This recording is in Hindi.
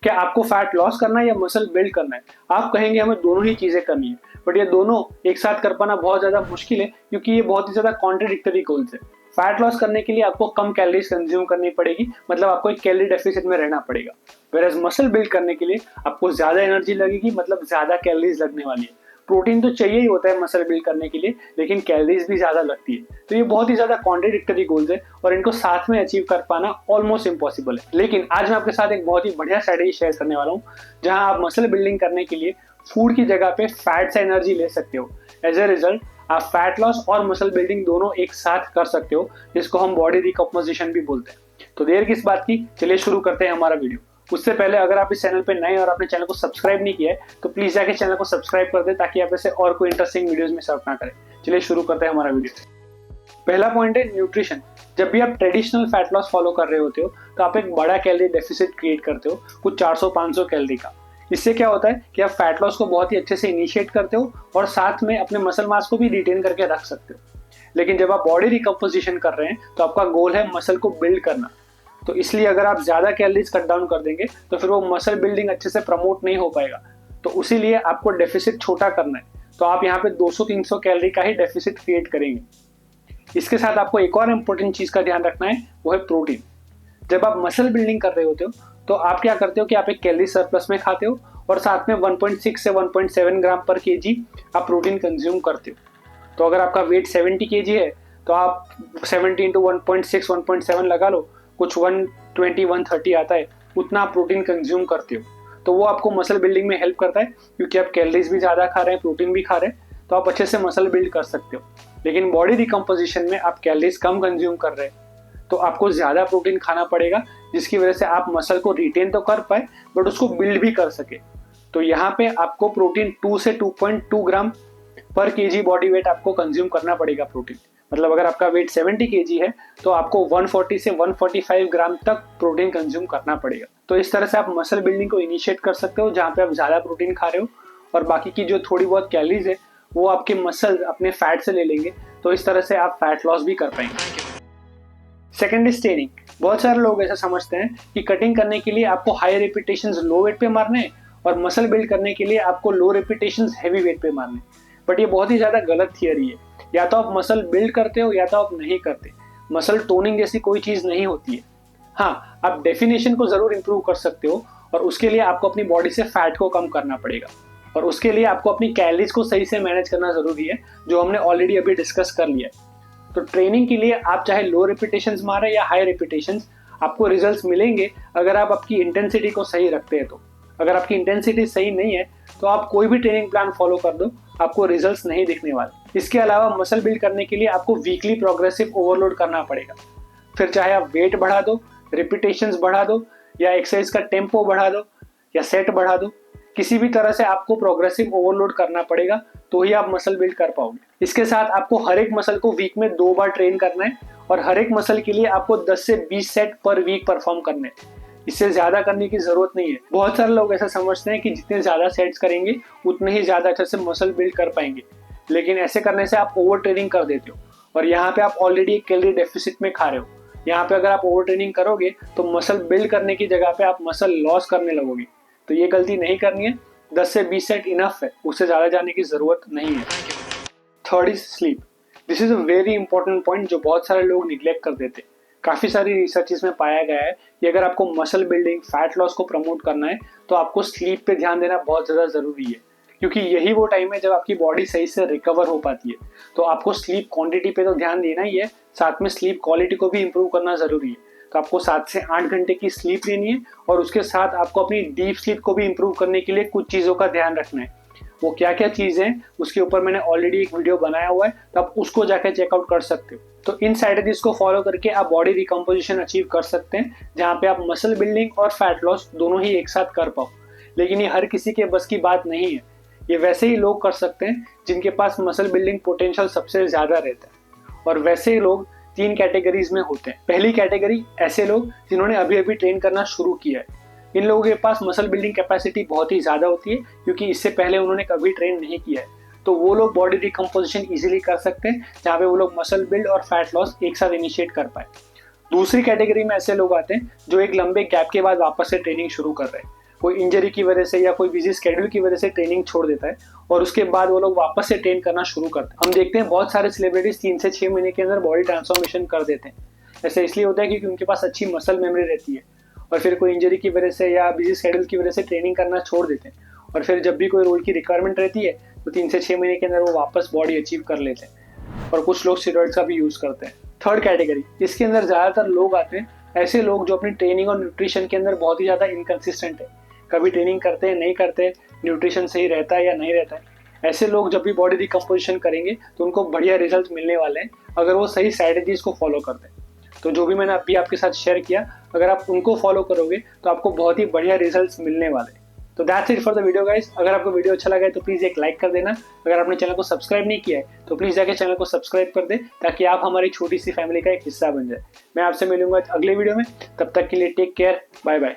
क्या आपको फैट लॉस करना है या मसल बिल्ड करना है? आप कहेंगे हमें दोनों ही चीजें करनी है, बट ये दोनों एक साथ कर पाना बहुत ज्यादा मुश्किल है क्योंकि ये बहुत ही ज्यादा कॉन्ट्रडिक्टरी गोल्स है। फैट लॉस करने के लिए आपको कम कैलोरीज कंज्यूम करनी पड़ेगी, मतलब आपको एक कैलोरी डेफिसिट में रहना पड़ेगा। वेयरएज मसल बिल्ड करने के लिए आपको ज्यादा एनर्जी लगेगी, मतलब ज्यादा कैलोरीज लगने वाली है। प्रोटीन तो चाहिए ही होता है मसल बिल्ड करने के लिए, लेकिन कैलोरीज भी ज्यादा लगती है। तो ये बहुत ही ज्यादा कॉन्ट्रडिक्टरी गोल्स है और इनको साथ में अचीव कर पाना ऑलमोस्ट इम्पॉसिबल है। लेकिन आज मैं आपके साथ एक बहुत ही बढ़िया स्ट्रेटेजी शेयर करने वाला हूँ, जहां आप मसल बिल्डिंग करने के लिए फूड की जगह पे फैट से एनर्जी ले सकते हो। एज ए रिजल्ट आप फैट लॉस और मसल बिल्डिंग दोनों एक साथ कर सकते हो, जिसको हम बॉडी रिकम्पोजिशन भी बोलते हैं। तो देर किस बात की, चलिए शुरू करते हैं हमारा वीडियो। उससे पहले अगर आप इस चैनल पे नए और आपने चैनल को सब्सक्राइब नहीं किया है तो प्लीज जाके चैनल को सब्सक्राइब कर दे, ताकि आप ऐसे और कोई इंटरेस्टिंग वीडियोस मिस आउट ना करें। चलिए शुरू करते हैं हमारा वीडियो। पहला पॉइंट है न्यूट्रिशन। जब भी आप ट्रेडिशनल फैट लॉस फॉलो कर रहे होते हो तो आप एक बड़ा कैलोरी डेफिसिट क्रिएट करते हो, कुछ 400-500 कैलोरी का। इससे क्या होता है कि आप फैट लॉस को बहुत ही अच्छे से इनिशिएट करते हो और साथ में अपने मसल मास को भी रिटेन करके रख सकते हो। लेकिन जब आप बॉडी रिकम्पोजिशन कर रहे हैं तो आपका गोल है मसल को बिल्ड करना। तो इसलिए अगर आप ज्यादा कैलोरीज कट डाउन कर देंगे तो फिर वो मसल बिल्डिंग अच्छे से प्रमोट नहीं हो पाएगा। तो उसीलिए आपको डेफिसिट छोटा करना है। तो आप यहाँ पे 200-300 कैलोरी का ही डेफिसिट क्रिएट करेंगे। इसके साथ आपको एक और इम्पोर्टेंट चीज का ध्यान रखना है, वो है प्रोटीन। जब आप मसल बिल्डिंग कर रहे होते हो तो आप क्या करते हो कि आप एक कैलोरी सरप्लस में खाते हो और साथ में 1.6 से 1.7 ग्राम पर केजी आप प्रोटीन कंज्यूम करते हो। तो अगर आपका वेट 70 केजी है तो आप 70 इंटू 1.6 1.7 लगा लो, कुछ 120-130 आता है, उतना आप प्रोटीन कंज्यूम करते हो। तो वो आपको मसल बिल्डिंग में हेल्प करता है क्योंकि आप कैलोरीज भी ज़्यादा खा रहे हैं, प्रोटीन भी खा रहे हैं, तो आप अच्छे से मसल बिल्ड कर सकते हो। लेकिन बॉडी रिकम्पोजिशन में आप कैलोरीज कम कंज्यूम कर रहे हैं तो आपको ज़्यादा प्रोटीन खाना पड़ेगा, जिसकी वजह से आप मसल को रिटेन तो कर पाए बट उसको बिल्ड भी कर सके। तो यहाँ पे आपको प्रोटीन 2 से 2.2 ग्राम पर केजी बॉडी वेट आपको कंज्यूम करना पड़ेगा प्रोटीन। मतलब अगर आपका वेट 70 केजी है तो आपको 140 से 145 ग्राम तक प्रोटीन कंज्यूम करना पड़ेगा। तो इस तरह से आप मसल बिल्डिंग को इनिशिएट कर सकते हो, जहाँ पे आप ज़्यादा प्रोटीन खा रहे हो और बाकी की जो थोड़ी बहुत कैलोरीज है वो आपके मसल अपने फैट से ले लेंगे। तो इस तरह से आप फैट लॉस भी कर पाएंगे। Second is training. बहुत सारे लोग ऐसा समझते हैं कि कटिंग करने के लिए आपको हाई रेपिटेशंस लो वेट पे मारने हैं और मसल बिल्ड करने के लिए आपको लो रेपिटेशंस हैवी वेट पे मारने। बट ये बहुत ही ज़्यादा गलत थियरी है। या तो आप मसल बिल्ड करते हो या तो आप नहीं करते। मसल टोनिंग जैसी कोई चीज़ नहीं होती है। हाँ, आप डेफिनेशन को ज़रूर इंप्रूव कर सकते हो और उसके लिए आपको अपनी बॉडी से फैट को कम करना पड़ेगा और उसके लिए आपको अपनी कैलोरीज को सही से मैनेज करना ज़रूरी है, जो हमने ऑलरेडी अभी डिस्कस कर लिया है। तो ट्रेनिंग के लिए आप चाहे लो रेपिटेशंस मारे या हाई रेपिटेशंस, आपको रिजल्ट्स मिलेंगे अगर आप आपकी इंटेंसिटी को सही रखते हैं। तो अगर आपकी इंटेंसिटी सही नहीं है तो आप कोई भी ट्रेनिंग प्लान फॉलो कर दो, आपको रिजल्ट्स नहीं दिखने वाले। इसके अलावा मसल बिल्ड करने के लिए आपको वीकली प्रोग्रेसिव ओवरलोड करना पड़ेगा। फिर चाहे आप वेट बढ़ा दो, रिपीटेशंस बढ़ा दो या एक्सरसाइज का टेम्पो बढ़ा दो या सेट बढ़ा दो, किसी भी तरह से आपको प्रोग्रेसिव ओवरलोड करना पड़ेगा, तो ही आप मसल बिल्ड कर पाओगे। इसके साथ आपको हर एक मसल को वीक में 2 बार ट्रेन करना है और हर एक मसल के लिए आपको 10 से 20 सेट पर वीक परफॉर्म करने हैं। इससे ज्यादा करने की जरूरत नहीं है। बहुत सारे लोग ऐसा समझते हैं कि जितने ज्यादा सेट्स करेंगे उतने ही ज्यादा अच्छे से मसल बिल्ड कर पाएंगे, लेकिन ऐसे करने से आप ओवर ट्रेनिंग कर देते हो और यहाँ पे आप ऑलरेडी एक कैलोरी डेफिसिट में खा रहे हो। यहाँ पे अगर आप ओवर ट्रेनिंग करोगे तो मसल बिल्ड करने की जगह पे आप मसल लॉस करने लगोगे। तो ये गलती नहीं करनी है। 10 से 20 सेट इनफ है, उससे ज्यादा जाने की जरूरत नहीं है। Third is sleep. This is a very important point जो बहुत सारे लोग निग्लेक्ट कर देते हैं। काफी सारी रिसर्चेस में पाया गया है कि अगर आपको मसल बिल्डिंग फैट लॉस को प्रमोट करना है तो आपको स्लीप पे ध्यान देना बहुत ज्यादा जरूरी है, क्योंकि यही वो टाइम है जब आपकी बॉडी सही से रिकवर हो पाती है। तो आपको स्लीप क्वांटिटी पे तो ध्यान देना ही है, साथ में स्लीप क्वालिटी को भी इंप्रूव करना जरूरी है। तो आपको 7 से 8 घंटे की स्लीप लेनी है और उसके साथ आपको अपनी डीप स्लीप को भी इंप्रूव करने के लिए कुछ चीज़ों का ध्यान रखना है। वो क्या क्या चीज़ें हैं उसके ऊपर मैंने ऑलरेडी एक वीडियो बनाया हुआ है, तो आप उसको जाकर चेकआउट कर सकते हो। तो इन स्ट्रैटेजीज को फॉलो करके आप बॉडी रिकम्पोजिशन अचीव कर सकते हैं, जहाँ पे आप मसल बिल्डिंग और फैट लॉस दोनों ही एक साथ कर पाओ। लेकिन ये हर किसी के बस की बात नहीं है। ये वैसे ही लोग कर सकते हैं जिनके पास मसल बिल्डिंग पोटेंशियल सबसे ज़्यादा रहता है, और वैसे ही लोग 3 कैटेगरीज में होते हैं। पहली कैटेगरी ऐसे लोग जिन्होंने अभी अभी ट्रेन करना शुरू किया है। इन लोगों के पास मसल बिल्डिंग कैपेसिटी बहुत ही ज़्यादा होती है क्योंकि इससे पहले उन्होंने कभी ट्रेन नहीं किया है। तो वो लोग बॉडी रिकम्पोजिशन इजीली कर सकते हैं, जहाँ पे वो लोग मसल बिल्ड और फैट लॉस एक साथ इनिशिएट कर पाए। दूसरी कैटेगरी में ऐसे लोग आते हैं जो एक लंबे गैप के बाद वापस से ट्रेनिंग शुरू कर रहे हैं। कोई इंजरी की वजह से या कोई बिजी स्केड्यूल की वजह से ट्रेनिंग छोड़ देता है और उसके बाद वो लोग वापस से ट्रेन करना शुरू करते हैं। हम देखते हैं बहुत सारे सेलिब्रिटीज 3 से 6 महीने के अंदर बॉडी ट्रांसफॉर्मेशन कर देते हैं। ऐसा इसलिए होता है क्योंकि उनके पास अच्छी मसल मेमोरी रहती है और फिर कोई इंजरी की वजह से या बिजी स्केड्यूल की वजह से ट्रेनिंग करना छोड़ देते हैं और फिर जब भी कोई रोल की रिक्वायरमेंट रहती है तो 3 से 6 महीने के अंदर वो वापस बॉडी अचीव कर लेते हैं। और कुछ लोग स्टेरॉइड्स का भी यूज करते हैं। थर्ड कैटेगरी, इसके अंदर ज्यादातर लोग आते हैं ऐसे लोग जो अपनी ट्रेनिंग और न्यूट्रिशन के अंदर बहुत ही ज्यादा इनकंसिस्टेंट है, कभी ट्रेनिंग करते हैं नहीं करते, न्यूट्रिशन सही रहता है या नहीं रहता है। ऐसे लोग जब भी बॉडी रिकम्पोजिशन करेंगे तो उनको बढ़िया रिजल्ट मिलने वाले हैं अगर वो सही स्ट्रैटेजीज को फॉलो करते हैं। तो जो भी मैंने अभी आपके साथ शेयर किया, अगर आप उनको फॉलो करोगे तो आपको बहुत ही बढ़िया रिजल्ट्स मिलने वाले हैं। तो that's it for the video guys. अगर आपको वीडियो अच्छा लगा है तो प्लीज एक लाइक कर देना। अगर आपने चैनल को सब्सक्राइब नहीं किया है तो प्लीज जाके चैनल को सब्सक्राइब कर दे ताकि आप हमारी छोटी सी फैमिली का एक हिस्सा बन जाए। मैं आपसे मिलूंगा अगले वीडियो में, तब तक के लिए टेक केयर, बाय बाय।